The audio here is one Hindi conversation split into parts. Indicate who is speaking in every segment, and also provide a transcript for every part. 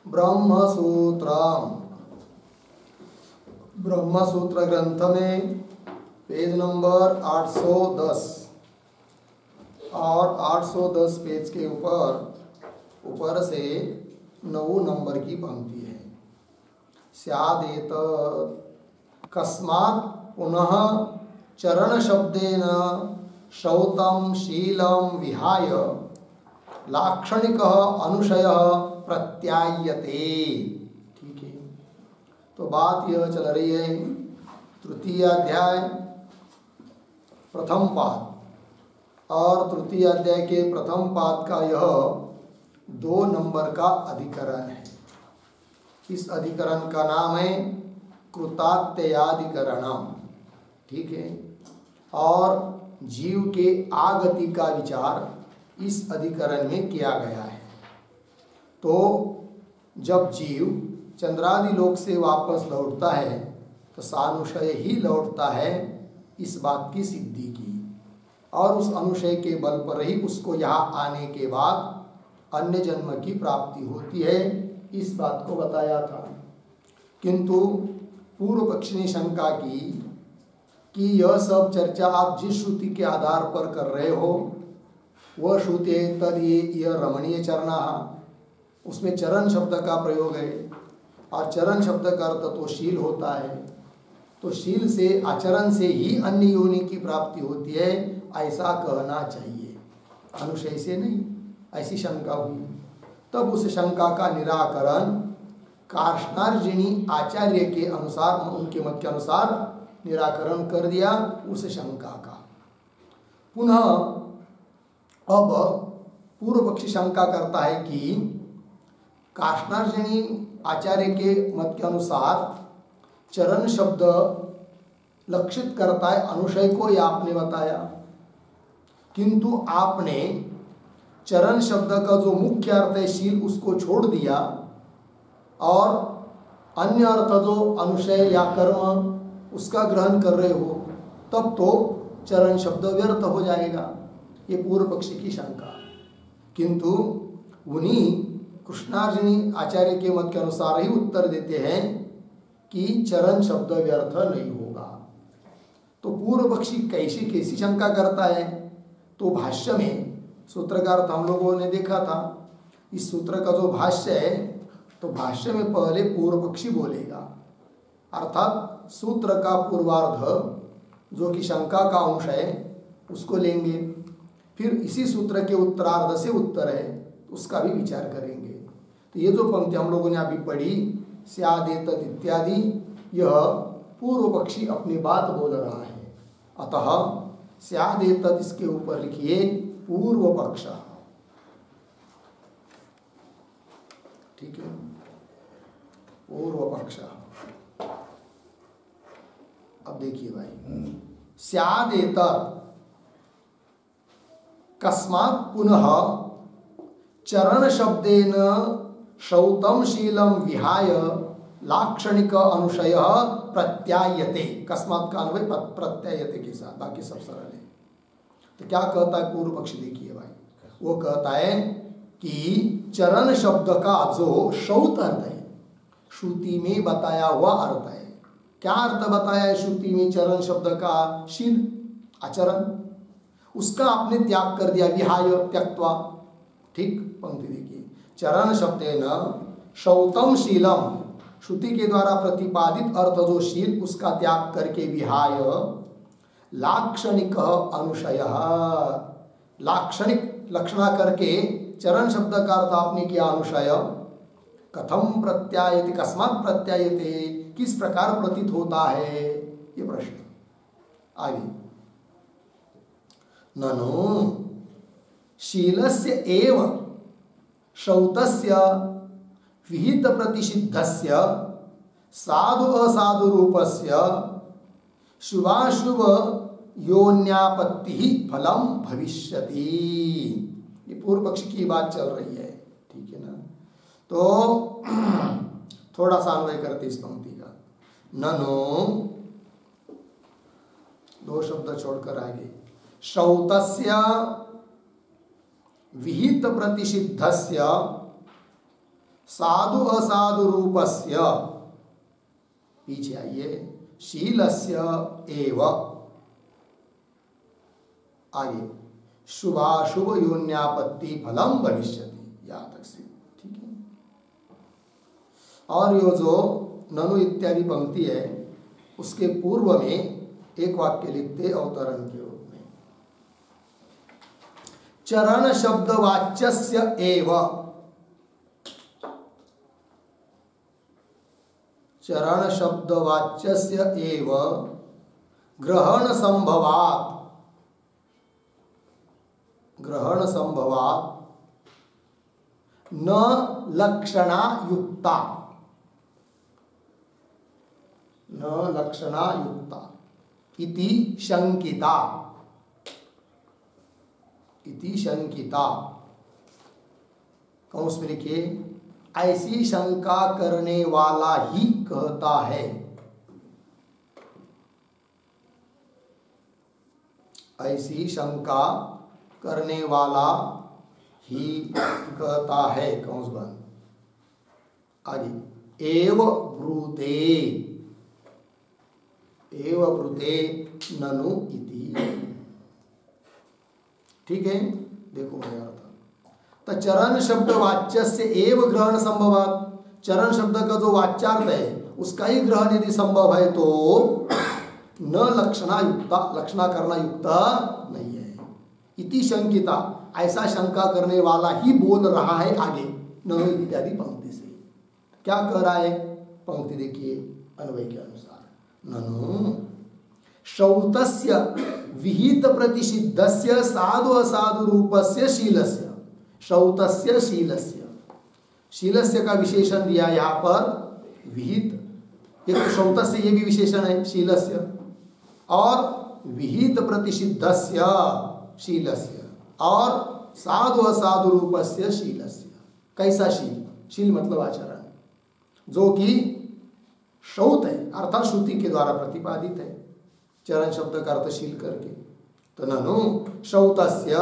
Speaker 1: ब्रह्मसूत्र ब्रह्मसूत्र ग्रंथ में पेज नंबर 810 और 810 पेज के ऊपर से 9 नंबर की पंक्ति है। स्यादेत कस्मात् पुनः चरण शब्देन श्रौतम शीलम विहाय लाक्षणिक अनुशय प्रत्यायते। ठीक है, तो बात यह चल रही है तृतीय अध्याय प्रथम पाद और तृतीय अध्याय के प्रथम पाद का यह 2 नंबर का अधिकरण है। इस अधिकरण का नाम है कृतात्ययाधिकरणम। ठीक है, और जीव के आगति का विचार इस अधिकरण में किया गया है। तो जब जीव चंद्रादि लोक से वापस लौटता है तो सानुशय ही लौटता है, इस बात की सिद्धि की, और उस अनुशय के बल पर ही उसको यहाँ आने के बाद अन्य जन्म की प्राप्ति होती है, इस बात को बताया था। किंतु पूर्व पक्षी ने शंका की कि यह सब चर्चा आप जिस श्रुति के आधार पर कर रहे हो वह श्रुति है तद ये रमणीय चरना, उसमें चरण शब्द का प्रयोग है और चरण शब्द का अर्थ तो शील होता है, तो शील से आचरण से ही अन्य योनि की प्राप्ति होती है, ऐसा कहना चाहिए, अनुशय से नहीं। ऐसी शंका हुई। तब उस शंका का निराकरण कार्ष्णार्जिनी आचार्य के अनुसार, उनके मत के अनुसार निराकरण कर दिया उस शंका का। पुनः अब पूर्व पक्षी शंका करता है कि कार्ष्णार्जिनी आचार्य के मत के अनुसार चरण शब्द लक्षित करता है अनुशय को, यह आपने बताया, किंतु आपने चरण शब्द का जो मुख्य अर्थ है शील उसको छोड़ दिया और अन्य अर्थ जो अनुशय या कर्म उसका ग्रहण कर रहे हो, तब तो चरण शब्द व्यर्थ हो जाएगा। ये पूर्व पक्षी की शंका। किंतु उन्हीं कृष्णार्जुनी आचार्य के मत के अनुसार ही उत्तर देते हैं कि चरण शब्द व्यर्थ नहीं होगा। तो पूर्व पक्षी कैसी शंका करता है? तो भाष्य में सूत्रकार हम लोगों ने देखा था, इस सूत्र का जो भाष्य है तो भाष्य में पहले पूर्व पक्षी बोलेगा, अर्थात सूत्र का पूर्वार्ध जो कि शंका का अंश है उसको लेंगे, फिर इसी सूत्र के उत्तरार्ध से उत्तर है उसका भी विचार करेंगे। तो ये जो पंक्ति हम लोगों ने अभी पढ़ी स्यादेतत् इत्यादि, यह पूर्व पक्षी अपनी बात बोल रहा है, अतः स्यादेतत् इसके ऊपर लिखिए पूर्व पक्ष। ठीक है, पूर्व पक्ष। अब देखिए भाई, स्यादेतत् कस्मात् पुनः चरण शब्देन श्रौतम शीलम विहाय लाक्षणिक अनुशय प्रत्यायते। कस्मात् का अन्वय प्रत्यायते के साथ, बाकी सब सरल है। तो क्या कहता है पूर्व पक्षी? देखिए भाई, वो कहता है कि चरण शब्द का जो श्रौत अर्थ है, श्रुति में बताया हुआ अर्थ है। क्या अर्थ बताया है श्रुति में चरण शब्द का? शील, आचरण, उसका आपने त्याग कर दिया, विहाय त्यक्त्वा। ठीक, पंक्ति देखिए, चरण शब्देन श्रौतम शीलम, श्रुति के द्वारा प्रतिपादित अर्थ जो शील उसका त्याग करके विहाय लाक्षणिक अनुशय, लाक्षणिक लक्षणा करके चरण शब्द का अर्थ आपने किया अनुशय। कथम प्रत्यायते, कस्मात् प्रत्यायते, किस प्रकार प्रतीत होता है, ये प्रश्न। आगे, ननु शीलस्य एव श्रौतस्य विहित प्रतिषिद्धस्य साधु असाधु रूपस्य शुभाशुभ योन्यापत्ति ही फलम भविष्यति। ये पूर्व पक्षी की बात चल रही है, ठीक है ना। तो थोड़ा सा अन्वय करते इस पंक्ति का। ननु, 2 शब्द छोड़कर आगे, श्रौतस्य विहित प्रतिषिद्धस्य साधु असाधु रूपस्य, पीछे आइए, शीलस्य एव, आगे शुभाशुभ योन्यापत्ति फलम भविष्यति, यहाँ तक से ठीक है। और यो जो ननु इत्यादि पंक्ति है उसके पूर्व में एक वाक्य लिखते अवतरण के रूप में, चरण शब्द वाच्यस्य एव, चरण शब्द वाच्यस्य एव ग्रहण संभवात्, ग्रहण संभवात् न लक्षणा युक्ता, न लक्षणा युक्ता इति शंकिता, इति शंकिता, कौंस में लिखिए, ऐसी शंका करने वाला ही कहता है, ऐसी शंका करने वाला ही कहता है, कौंस बंद, आगे एव ब्रूते, एव ब्रूते ननु इति, ठीक है। देखो मेरा अर्थ, तो चरण शब्द वाच्य से एव ग्रहण संभवात, चरण शब्द का जो वाच्यार्थ है उसका ही ग्रहण यदि संभव है तो न लक्षणा युक्ता, लक्षणा करना युक्त नहीं है, इति शंकिता, ऐसा शंका करने वाला ही बोल रहा है आगे ननु इत्यादि पंक्ति से। क्या कह रहा है, पंक्ति देखिए अन्वय के अनुसार, ननु श्रौतस्य विहित प्रतिषिद्धस्य साधु असाधु रूपस्य शीलस्य, श्रौतस्य शीलस्य, शीलस्य का विशेषण दिया यहाँ पर विहित, एक तो श्रौतस्य ये भी विशेषण है शीलस्य, और विहित प्रतिषिद्धस्य शीलस्य, और साधु असाधु रूपस्य शीलस्य। कैसा शील, शील मतलब आचरण, जो कि श्रौत है अर्थात श्रुति के द्वारा प्रतिपादित है, चरण शब्द का अर्थ शील करके, तो ननु श्रौतस्य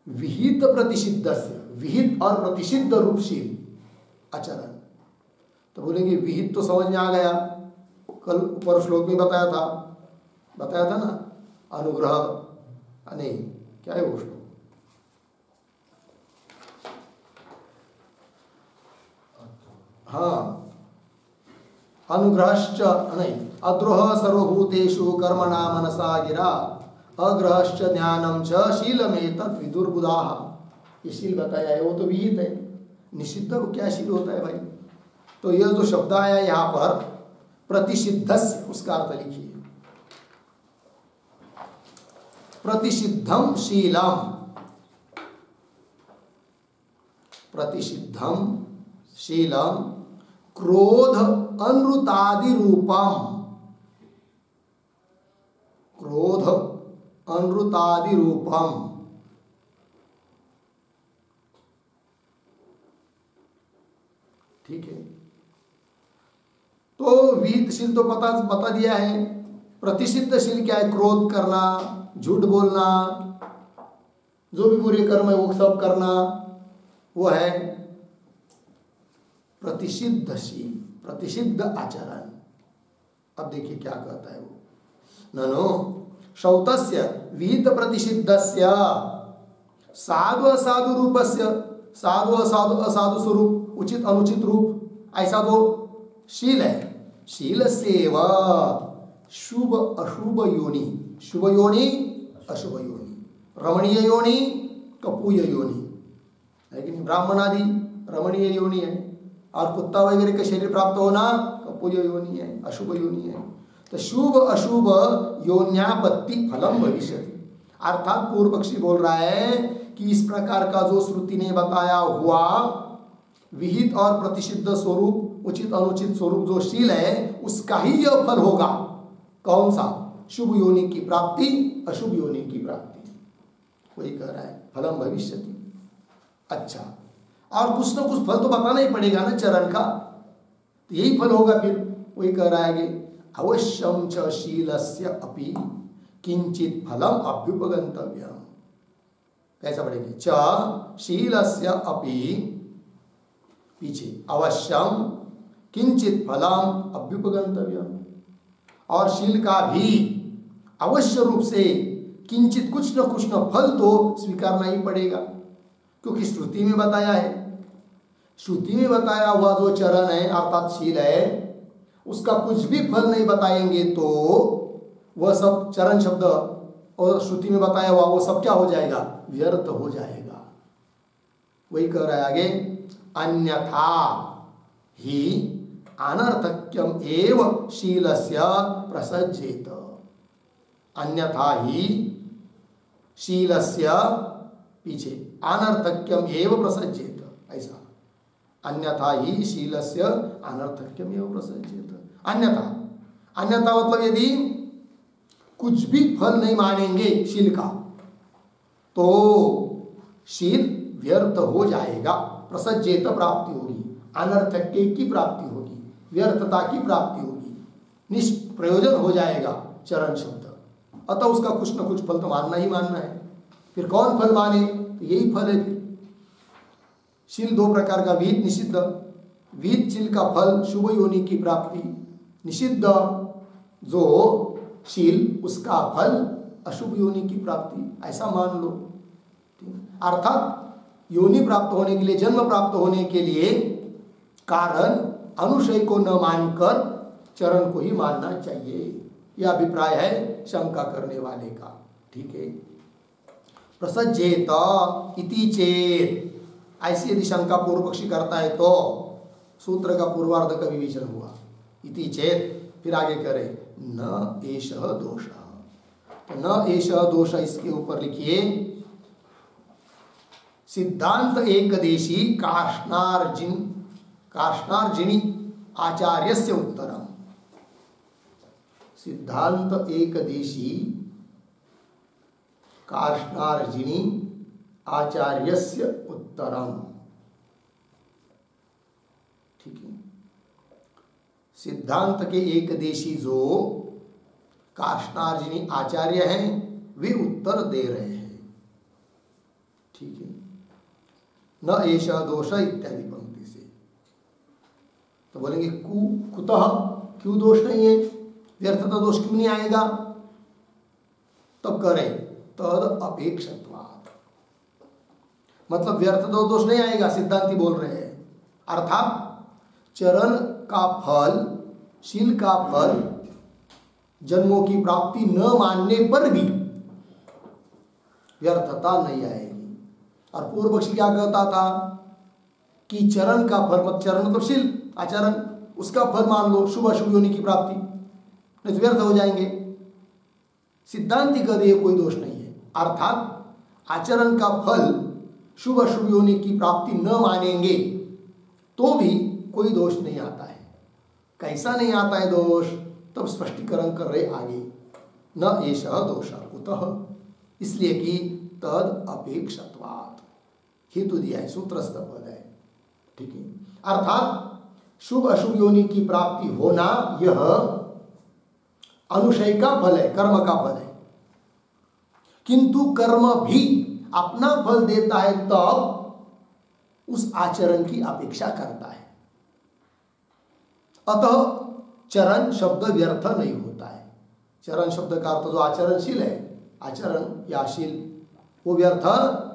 Speaker 1: विहित प्रतिषिद्धस्य, विहित और प्रतिषिद्ध रूप शील आचरण। तो बोलेंगे विहित तो समझ में आ गया, कल ऊपर श्लोक में बताया था ना, अनुग्रह, नहीं क्या है वो श्लोक, हाँ, अनुग्रहश्च नहीं, अद्रोह सर्वभूतेषु कर्मणा मनसा गिरा, अग्रहश्च ज्ञानम च शीलमेतत् विदुर्बुधाः, ये शील बताया है वो तो विहित है, निषिद्ध क्या शील होता है भाई। तो यह जो शब्द आया यहाँ पर प्रतिषिद्धस्य, उसका अर्थ लिखिए, प्रतिषिद्धम शीलम, प्रतिषिद्धम शीलम क्रोध अनृतादि रूपम, क्रोध अनृतादि रूपम, ठीक है। तो विहितशील तो बता दिया है, प्रतिषिद्धशील क्या है, क्रोध करना, झूठ बोलना, जो भी बुरे कर्म है वो सब करना, वो है प्रतिषिद्धशील, प्रतिषिद्ध आचरण। अब देखिए क्या कहता है वो, ननो श्रौतस्य विहित प्रतिषिद्धस्य साधु असाधु रूपस्य, साधु असाधु असाधु स्वरूप, उचित अनुचित रूप, ऐसा तो शील है, शील सेव शुभ अशुभ योनि, शुभ योनि अशुभ योनि, रमणीय योनि कपूय योनि है कि नहीं, ब्राह्मण आदि रमणीय योनि है, और कुत्ता वगैरह का शरीर प्राप्त होना कपूय योनि है, अशुभ योनि है। तो शुभ अशुभ योन्यापत्ति फलम भविष्यति, अर्थात पूर्व पक्षी बोल रहा है कि इस प्रकार का जो श्रुति ने बताया हुआ विहित और प्रतिषिद्ध स्वरूप, उचित अनुचित स्वरूप जो शील है, उसका ही यह फल होगा। कौन सा, शुभ योनि की प्राप्ति, अशुभ योनि की प्राप्ति, वही कह रहा है फलम भविष्यति। अच्छा, और कुछ ना कुछ फल तो बताना ही पड़ेगा ना चरण का, तो यही फल होगा फिर, वही कह रहा है कि अवश्यम च शीलस्य अपि किंचित फलम अभ्युपगंतव्यम। कैसा पढ़ेंगे, च शीलस्य अपि पीछे अवश्यम किंचित फलम अभ्युपगंतव्यम, और शील का भी अवश्य रूप से किंचित कुछ न फल तो स्वीकारना ही पड़ेगा, क्योंकि श्रुति में बताया है। श्रुति में बताया हुआ जो चरण है अर्थात शील है, उसका कुछ भी फल नहीं बताएंगे तो वह सब चरण शब्द और श्रुति में बताया हुआ वो सब क्या हो जाएगा, व्यर्थ हो जाएगा। वही कह रहा है आगे, अन्यथा ही अनर्थक्यम एव शीलस्य प्रसज्जेत, अन्यथा ही शीलस्य पीछे अनर्थक्यम एव प्रसज्जेत, ऐसा अन्यथा ही शीलस्य अनर्थक्यम एव प्रसज्जेत। अन्यथा, अन्यथा मतलब यदि कुछ भी फल नहीं मानेंगे शील का तो शील व्यर्थ हो जाएगा, प्रसज्जेत प्राप्ति होगी, अनर्थक्य की प्राप्ति होगी, व्यर्थता की प्राप्ति होगी, निष्प्रयोजन हो जाएगा चरण शब्द। अतः उसका कुछ न कुछ फल तो मानना ही मानना है। फिर कौन फल माने, तो यही फल है। फिर शील दो प्रकार का, विहित निषिद्ध। विहित शील का फल शुभ योनि की प्राप्ति, निषिद्ध जो शील उसका फल अशुभ योनि की प्राप्ति, ऐसा मान लो। अर्थात योनि प्राप्त होने के लिए, जन्म प्राप्त होने के लिए कारण अनुशय को न मानकर चरण को ही मानना चाहिए, यह अभिप्राय है शंका करने वाले का। ठीक है, प्रसज्जेत इति चेत, ऐसी यदि शंका पूर्व पक्षी करता है तो सूत्र का पूर्वार्ध का विवेचन हुआ। इति चेत, फिर आगे करे न एषः दोषः, तो न एषः दोष इसके ऊपर लिखिए सिद्धांत एकदेशी कार्ष्णार्जिनी आचार्यस्य उत्तरम। सिद्धांत एकदेशी कार्ष्णार्जिनी आचार्यस्य उत्तरम। ठीक है, सिद्धांत के एकदेशी जो कार्ष्णार्जिनी आचार्य हैं वे उत्तर दे रहे हैं। ठीक है, न एषः दोष इत्यादि पंक्ति से तो बोलेंगे कुतः, क्यों दोष नहीं है, व्यर्थता दोष क्यों नहीं आएगा। तब करें तद अपेक्षत्वात्, मतलब व्यर्थता दोष नहीं आएगा, सिद्धांती बोल रहे हैं। अर्थात चरण का फल, शील का फल जन्मों की प्राप्ति न मानने पर भी व्यर्थता नहीं आएगी। और पूर्व पक्षी क्या कहता था कि चरण का फल, मत चरण मतलब शील आचरण, उसका फल मान लो शुभ अशुभ योनि की प्राप्ति, नहीं तो व्यर्थ हो जाएंगे। सिद्धांति कहते हैं कोई दोष नहीं है, अर्थात आचरण का फल शुभ अशुभ योनि की प्राप्ति न मानेंगे तो भी कोई दोष नहीं आता है। कैसा नहीं आता है दोष, तब स्पष्टीकरण कर रहे आगे, न एषः दोषः कुतः, इसलिए कि तद अपेक्षत्वात्, हेतु दिया है, सूत्रस्थ पद है। ठीक है, अर्थात शुभ अशुभ योनि की प्राप्ति होना यह अनुशय का फल है, कर्म का फल है, किंतु कर्म भी अपना फल देता है तब उस आचरण की अपेक्षा करता है। अतः चरण शब्द व्यर्थ नहीं होता है। चरण शब्द का अर्थ जो आचरणशील है, आचरण या शील, वो व्यर्थ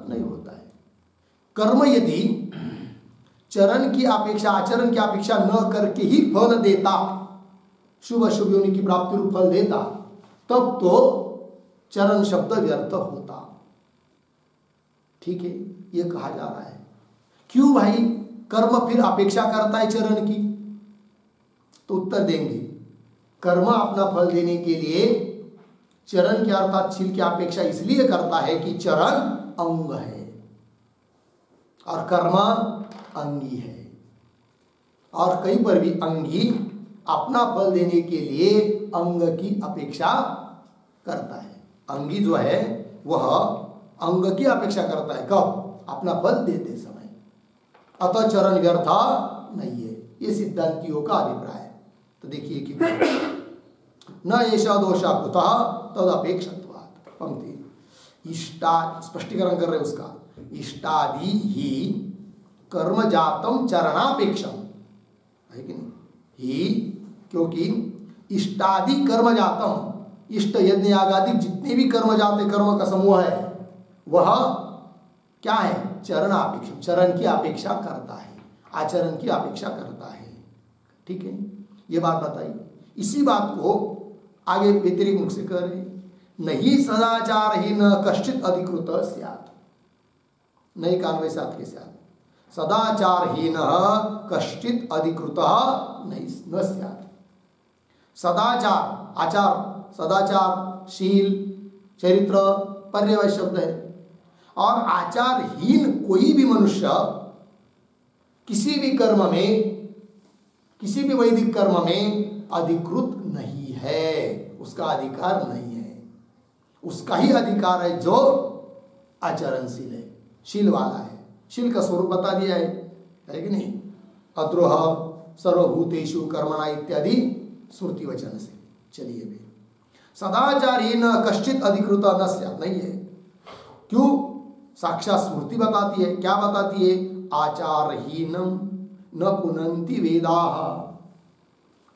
Speaker 1: नहीं होता है। कर्म यदि चरण की अपेक्षा, आचरण की अपेक्षा न करके ही फल देता, शुभ अशुभ योनि की प्राप्ति रूप फल देता, तब तो चरण शब्द व्यर्थ होता। ठीक है, ये कहा जा रहा है। क्यों भाई कर्म फिर अपेक्षा करता है चरण की, तो उत्तर देंगे कर्म अपना फल देने के लिए चरण के अर्थात शील की अपेक्षा इसलिए करता है कि चरण अंग है और कर्म अंगी है, और कहीं पर भी अंगी अपना फल देने के लिए अंग की अपेक्षा करता है। अंगी जो है वह अंग की अपेक्षा करता है, कब, अपना फल देते समय। अतः चरण व्यर्थ नहीं है, ये सिद्धांतियों का अभिप्राय है। तो देखिए कि न एषः दोषः कुतः तद अपेक्षत्वात्, पंक्ति इष्टा, स्पष्टीकरण कर रहे उसका, इष्टादि ही कर्म जातम चरणापेक्षम, है कि नहीं? ही, क्योंकि इष्टादि कर्म जातम, इष्ट यज्ञ यागादि जितने भी कर्म जाते कर्म का समूह है वह क्या है? चरण अपेक्षा, चरण की अपेक्षा करता है, आचरण की अपेक्षा करता है। ठीक है, ये बात बताई। इसी बात को आगे व्यतिरिक्त मुख से कह रहे, नहीं सदाचार ही न कश्चित अधिकृत स्यात्, नहीं कान्वय साथ के साथ, सदाचार ही न कश्चित अधिकृत नहीं न स्यात्। सदाचार, आचार, सदाचार, शील, चरित्र, पर्यवय शब्द है, और आचारहीन कोई भी मनुष्य किसी भी कर्म में, किसी भी वैदिक कर्म में अधिकृत नहीं है, उसका अधिकार नहीं है। उसका ही अधिकार है जो आचरणशील है, शील वाला है। शील का स्वरूप बता दिया है कि नहीं? अद्रोह सर्वभूतेषु कर्मणा इत्यादि स्मृति वचन से। चलिए फिर, सदाचारहीन कश्चित अधिकृत न स्यात्, नहीं है। क्यों? साक्षात स्मृति बताती है। क्या बताती है? आचारहीनम न पुनन्ति वेदाः,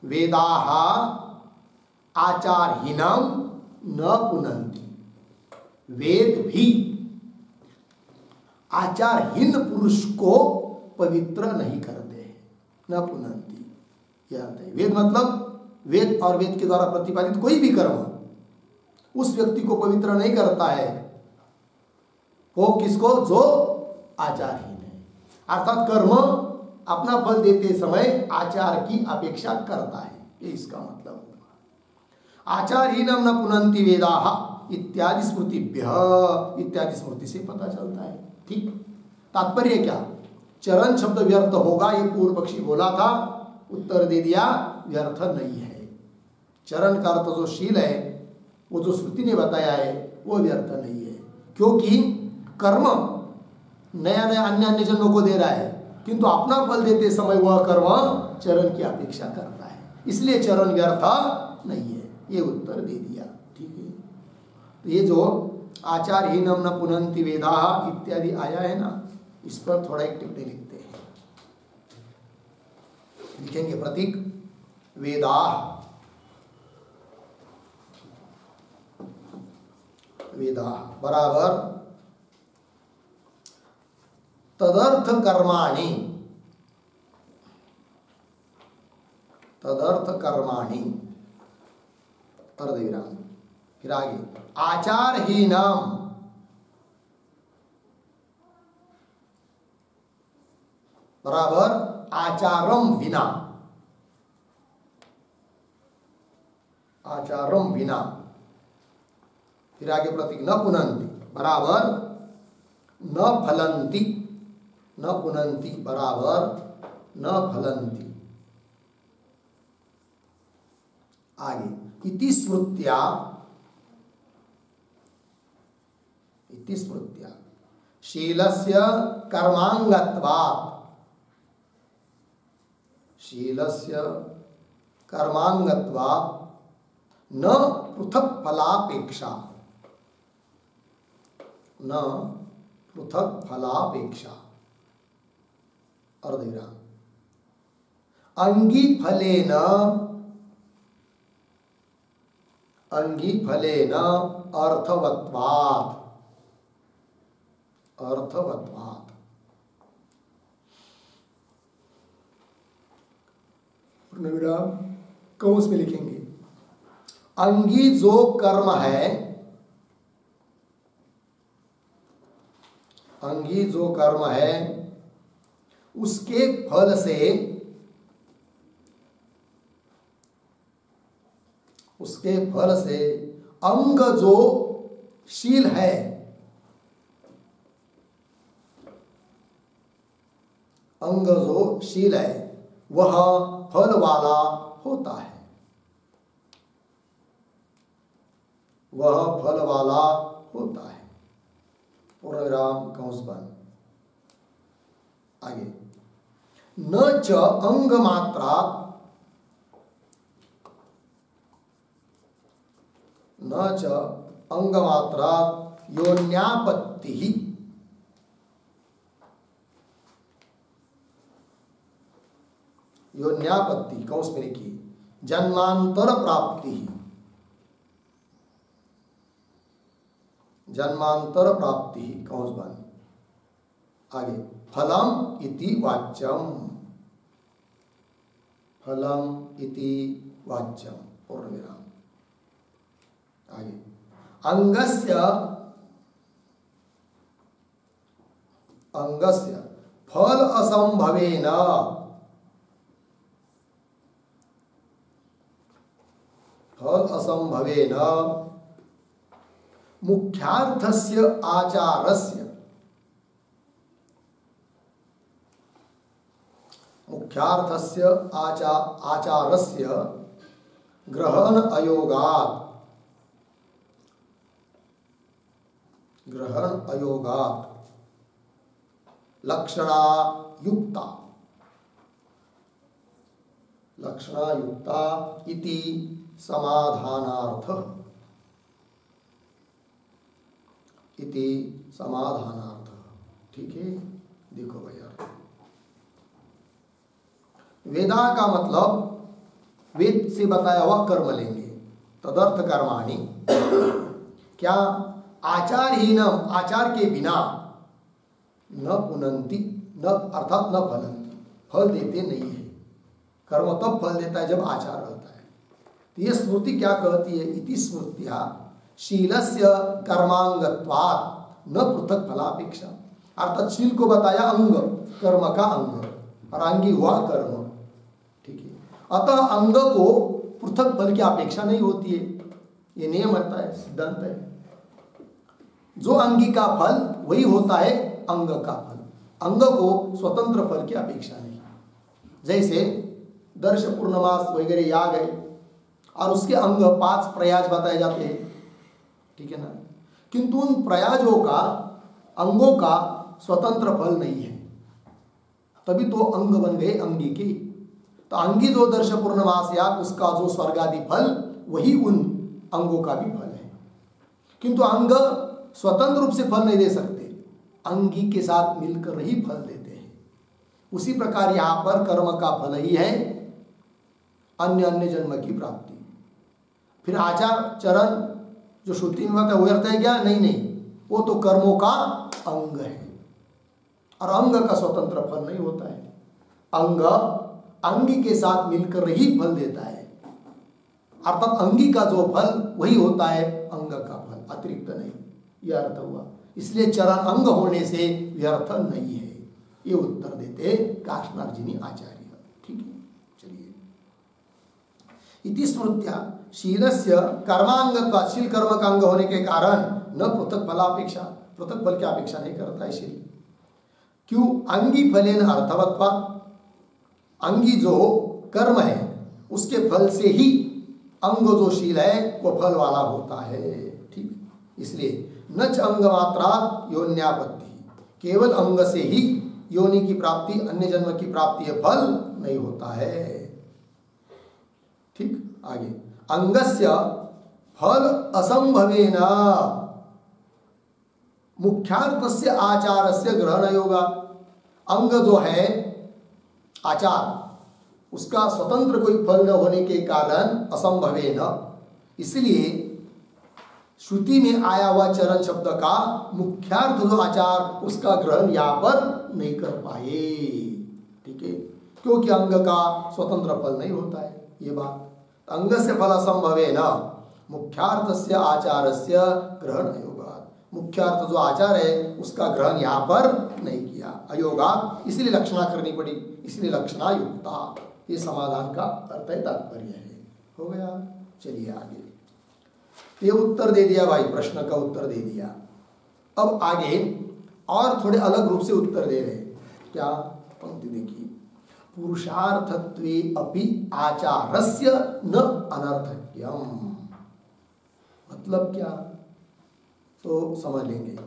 Speaker 1: वेदाः आचारहीनम न पुनन्ति, वेद भी आचारहीन पुरुष को पवित्र नहीं करते हैं, न पुनन्ति। यह अर्थ है। वेद मतलब वेद और वेद के द्वारा प्रतिपादित कोई भी कर्म उस व्यक्ति को पवित्र नहीं करता है। वो किसको? जो आचारहीन है, अर्थात कर्म अपना फल देते समय आचार की अपेक्षा करता है, ये इसका मतलब होगा। आचारहीनम न पुनन्ति वेदाः इत्यादि स्मृतिभ्यः, इत्यादि स्मृति से पता चलता है। ठीक, तात्पर्य क्या? चरण शब्द व्यर्थ होगा, ये पूर्व पक्षी बोला था, उत्तर दे दिया व्यर्थ नहीं है। चरण का अर्थ जो शील है, वो जो श्रुति ने बताया है वो व्यर्थ नहीं है, क्योंकि कर्म नया नया अन्य अन्य जन्मों को दे रहा है, किंतु अपना फल देते समय वह कर्म चरण की अपेक्षा करता है, इसलिए चरण व्यर्थ नहीं है। ये उत्तर दे दिया। ठीक है, तो ये जो आचारहीनम न पुनन्ति वेदाः इत्यादि आया है ना, इस पर थोड़ा एक टिप्पणी लिखते हैं। लिखेंगे प्रतीक वेदाः, वेदाः बराबर तदर्थ कर्माणि, तदर्थ कर्माणि, अर्धविराम, फिर आगे आचारहीनम, बराबर आचारम विना, आचारम विना, फिर आगे प्रतीक न पुनन्ति, बराबर न फलन्ति, न पुनन्ति बराबर न फलन्ति। आगे इति स्मृत्या, इति स्मृत्या शीलस्य कर्मांगत्वात्, शीलस्य कर्मांगत्वात् न पृथक फलापेक्षा, न पृथक फलापेक्षा, अर्धविराम अंगी फलेन, अंगी फलेन अर्थवत्वात्, अर्थवत्वात्, पूर्णविराम कौंस में लिखेंगे। अंगी जो कर्म है, अंगी जो कर्म है उसके फल से, उसके फल से अंग जो शील है, अंग जो शील है वह फल वाला होता है, वह फल वाला होता है। पूर्णविराम कंस बंद। आगे न च अंग मात्रा, न च अंग मात्रा योन्यापत्ति, योन्यापत्ति कौंस में लिखी, जन्मांतर प्राप्ति, जन्मांतर प्राप्ति कौंस बन। आगे फलम इति वाच्यम, फलम इति वाच्यम पूर्ण विराम। आगे अंगस्य, अंगस्य फल असंभवेन, फल असंभवेन मुख्यार्थस्य आचारस्य, मुख्यार्थस्य आचारस्य ग्रहण अयोगात्, ग्रहण अयोगात् लक्षणा युक्ता, लक्षणा युक्ता इति समाधानार्थ, इति समाधानार्थ। ठीक है, देखो भैया, वेदा का मतलब वेद से बताया हुआ कर्म लेंगे, तदर्थ कर्माणि। क्या आचारहीनम, आचार के बिना न पुनंति, न अर्थात न फलंति, फल देते नहीं है। कर्म तब फल देता है जब आचार रहता है। तो ये स्मृति क्या कहती है, इति स्मृत्या शीलस्य कर्मांगत्वात् न पृथक फलापेक्षा, अर्थात शील को बताया अंग, कर्म का अंग, और अंगी हुआ कर्म। ठीक है, अतः अंग को पृथक फल की अपेक्षा नहीं होती है, ये नियम रहता है, सिद्धांत है। जो अंगी का फल वही होता है अंग का फल, अंग को स्वतंत्र फल की अपेक्षा नहीं। जैसे दर्श पूर्णमास वगैरह याग है और उसके अंग 5 प्रयाज बताए जाते हैं, ठीक है ना, किंतु उन प्रयाजों का, अंगों का स्वतंत्र फल नहीं है, तभी तो अंग बन गए अंगी के। तो अंगी जो दर्श पूर्णमास याग, उसका जो स्वर्ग आदि फल वही उन अंगों का भी फल है, किंतु अंग स्वतंत्र रूप से फल नहीं दे सकते, अंगी के साथ मिलकर ही फल देते हैं। उसी प्रकार यहां पर कर्म का फल ही है अन्य अन्य जन्म की प्राप्ति। फिर आचार चरण जो श्रुति में बताया वो अर्थ है क्या, नहीं नहीं, वो तो कर्मों का अंग है, और अंग का स्वतंत्र फल नहीं होता है। अंग अंगी के साथ मिलकर ही फल देता है, अर्थात अंगी का जो फल वही होता है अंग का फल, अतिरिक्त नहीं, यह अर्थ हुआ। इसलिए चरण अंग होने से व्यर्थ नहीं है, ये उत्तर देते काष्णार्जुनी आचार्य। ठीक है, चलिए, इति स्मृत्या शीलस्य कर्मांगत्वात्, शील कर्म का अंग होने के कारण न पृथक फलापेक्षा, पृथक फल की अपेक्षा नहीं करता है शील। क्यों? अंगी फलेन अर्थवत्वात्, अंगी जो कर्म है उसके फल से ही अंग जो शील है वो फल वाला होता है। ठीक, इसलिए न च अंग मात्रात् योन्यापत्ति, केवल अंग से ही योनि की प्राप्ति, अन्य जन्म की प्राप्ति है, फल नहीं होता है। ठीक, आगे अंगस्य फल असंभवेन मुख्यार्थस्य आचारस्य ग्रहण योगा, अंग जो है आचार, उसका स्वतंत्र कोई फल न होने के कारण असंभवेन, इसलिए श्रुति में आया हुआ चरण शब्द का मुख्यार्थ जो आचार, उसका ग्रहण यहां पर नहीं कर पाए। ठीक है, क्योंकि अंग का स्वतंत्र फल नहीं होता है, ये बात। अंग से फल असंभवेन मुख्यार्थस्य आचारस्य ग्रहण अयोगात्, मुख्यार्थ जो आचार है उसका ग्रहण यहाँ पर नहीं किया, अयोगात्, इसलिए लक्षणा करनी पड़ी, इसलिए लक्षणा युक्ता, ये समाधान का अर्थ है, तात्पर्य है। हो गया, चलिए आगे। ये उत्तर दे दिया भाई, प्रश्न का उत्तर दे दिया। अब आगे और थोड़े अलग रूप से उत्तर दे रहे। क्या? पंक्ति देखिए, पुरुषार्थत्वे अपि आचारस्य न अनर्थक्यम, मतलब क्या तो समझ लेंगे,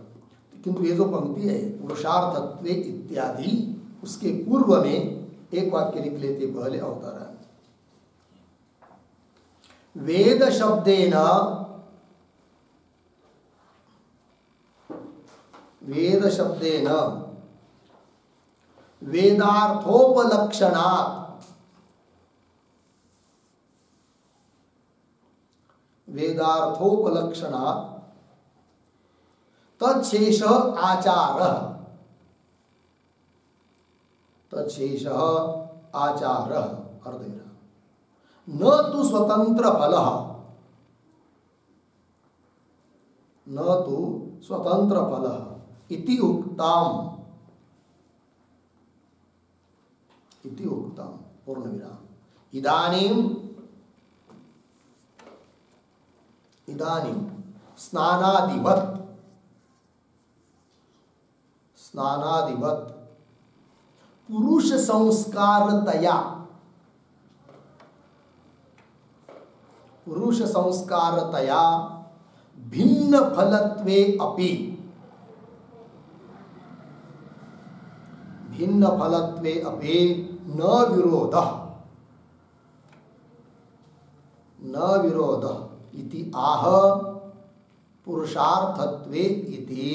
Speaker 1: किंतु ये जो पंक्ति है पुरुषार्थत्वे इत्यादि, उसके पूर्व में एक वाक्य लिख लेते पहले अवतरण। वेद शब्देन, वेद शब्देन वेदार्थोपलक्षणात्, वेदार्थोपलक्षणात् तच्छेष आचारः, तच्छेष आचारः अर्थ न तु स्वतंत्र फलः, न तु स्वतंत्र फलः इति उक्तम्, इति उक्तम् पूर्ण विराम। इदानीं स्नानादिवत्, स्नानादिवत् पुरुष संस्कारतया, पुरुष संस्कारतया भिन्न फलत्वे अपि, भिन्न फलत्वे अपि न विरोधः, न विरोधः इति आह पुरुषार्थत्वे इति।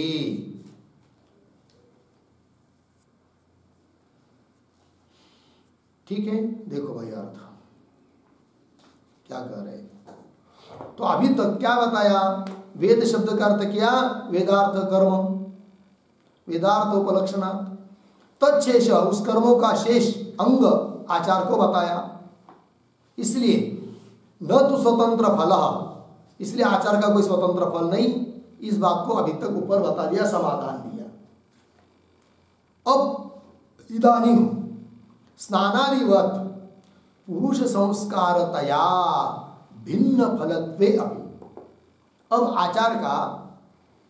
Speaker 1: ठीक है, देखो भाई अर्थ क्या कह रहे हैं। तो अभी तक क्या बताया, वेद शब्द का अर्थ क्या, वेदार्थ कर्म, वेदार्थ उपलक्षणात् तच्छेष, उस कर्मों का शेष अंग आचार को बताया। इसलिए न तो स्वतंत्र फल, इसलिए आचार का कोई स्वतंत्र फल नहीं। इस बात को अभी तक ऊपर बता दिया, समाधान दिया। अब इदानीं स्नानादिवत् पुरुष संस्कारतया भिन्न फलत्वे अपि, अब आचार का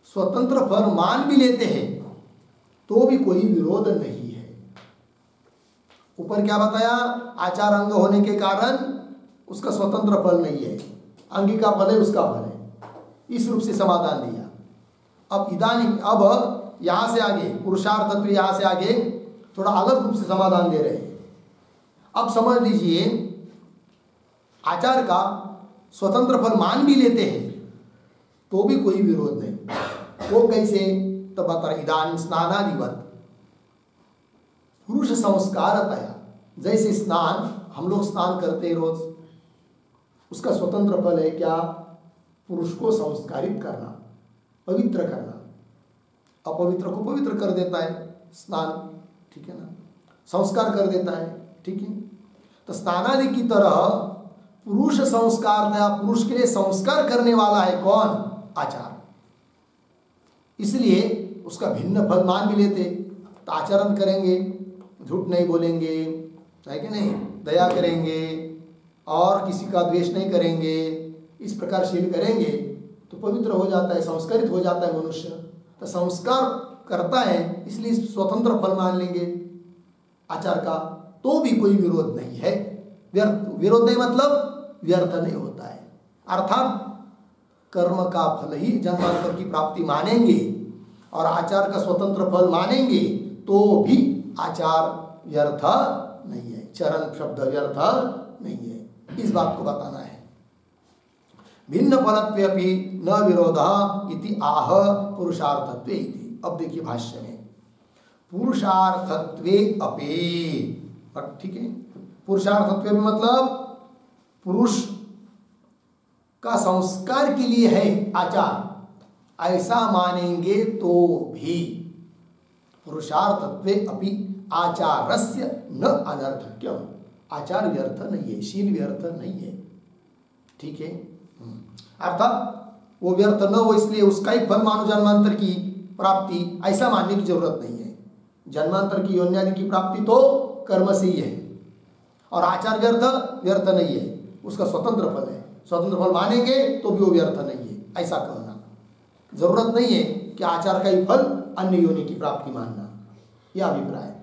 Speaker 1: स्वतंत्र फल मान भी लेते हैं तो भी कोई विरोध नहीं है। ऊपर क्या बताया, आचार अंग होने के कारण उसका स्वतंत्र फल नहीं है, अंगी का फल है, उसका फल है। इस रूप से समाधान दिया। अब इदानीं, अब यहां से आगे पुरुषार्थत्व, यहां से आगे थोड़ा अलग रूप से समाधान दे रहे हैं। अब समझ लीजिए, आचार का स्वतंत्र फल मान भी लेते हैं तो भी कोई विरोध नहीं। वो कैसे, तो बता रहे, इदानीं स्नानादिवत् पुरुष संस्कारतया, जैसे स्नान हम लोग स्नान करते हैं रोज, उसका स्वतंत्र फल है क्या, पुरुष को संस्कारित करना, पवित्र करना। अपवित्र को पवित्र कर देता है स्नान, ठीक है ना, संस्कार कर देता है, ठीक है। तो स्नानादि की तरह पुरुष संस्कार, पुरुष के लिए संस्कार करने वाला है कौन, आचार। इसलिए उसका भिन्न फल मान भी लेते, तो आचरण करेंगे, झूठ नहीं बोलेंगे, है कि नहीं, दया करेंगे और किसी का द्वेष नहीं करेंगे, इस प्रकार शील करेंगे तो पवित्र हो जाता है, संस्कारित हो जाता है मनुष्य। तो संस्कार करता है, इसलिए स्वतंत्र फल मान लेंगे आचार का, तो भी कोई विरोध नहीं है। विरोध नहीं मतलब व्यर्थ नहीं होता है, अर्थात कर्म का फल ही जन्मांतर की प्राप्ति मानेंगे और आचार का स्वतंत्र फल मानेंगे तो भी आचार व्यर्थ नहीं है, चरण शब्द व्यर्थ नहीं है। इस बात को बताना है। भिन्न फलत्वेपि न विरोधः इति आह पुरुषार्थत्वे इति। अब देखिए भाष्य में, पुरुषार्थत्वे अपि, ठीक है, पुरुषार्थत्वे में मतलब पुरुष का संस्कार के लिए है आचार, ऐसा मानेंगे तो भी पुरुषार्थत्वे अपि आचारस्य न अनर्थक्यम्, आचार व्यर्थ नहीं है, शील व्यर्थ नहीं है, ठीक है। अर्थात वो व्यर्थ न हो इसलिए उसका ही फल मानो जन्मांतर की प्राप्ति, ऐसा मानने की जरूरत नहीं है। जन्मांतर की योन्यादि की प्राप्ति तो कर्म से ही है और आचार व्यर्थ नहीं है, उसका स्वतंत्र फल है, स्वतंत्र फल मानेंगे तो भी वो व्यर्थ नहीं है, ऐसा कहना। जरूरत नहीं है कि आचार का ही फल अन्य योनि की प्राप्ति मानना, यह अभिप्राय।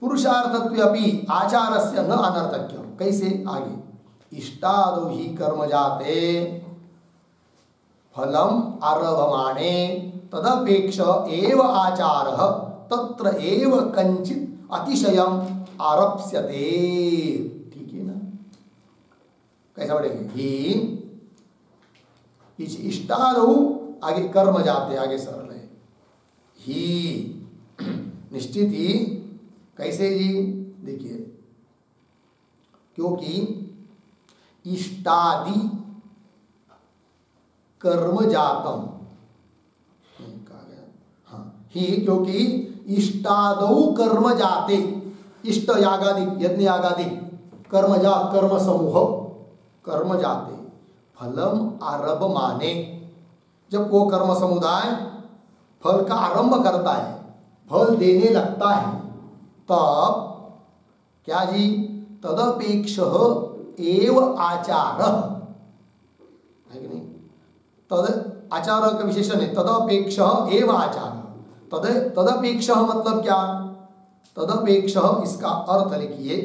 Speaker 1: पुरुषार्थत्वे अपि आचारस्य न अनर्थक्यम्, कैसे, आगे, इष्टादौ हि कर्म जाते फलम आरभमाणे तदपेक्ष एव आचारः तत्र एव कंचित अतिशयम् आरप्स्यते, ठीक है ना। कैसा पढ़ेंगे, ही इष्टादौ, आगे कर्म जाते, आगे सरल है, ही निश्चित ही, कैसे जी, देखिए, क्योंकि इष्टादि कर्म जातम, कहा गया हाँ ही, क्योंकि इष्टादौ कर्म जाते, इष्ट यागादि यज्ञ यागादि कर्मजात कर्म समूह कर्म जाते फलम आरभ माने, जब वो कर्म समुदाय फल का आरंभ करता है, फल देने लगता है, तब क्या जी, तदपेक्ष एव आचार है कि नहीं, तद आचार का विशेषण है, तदपेक्ष एव आचार। तदपेक्ष मतलब क्या, तदपेक्ष इसका अर्थ लिखिए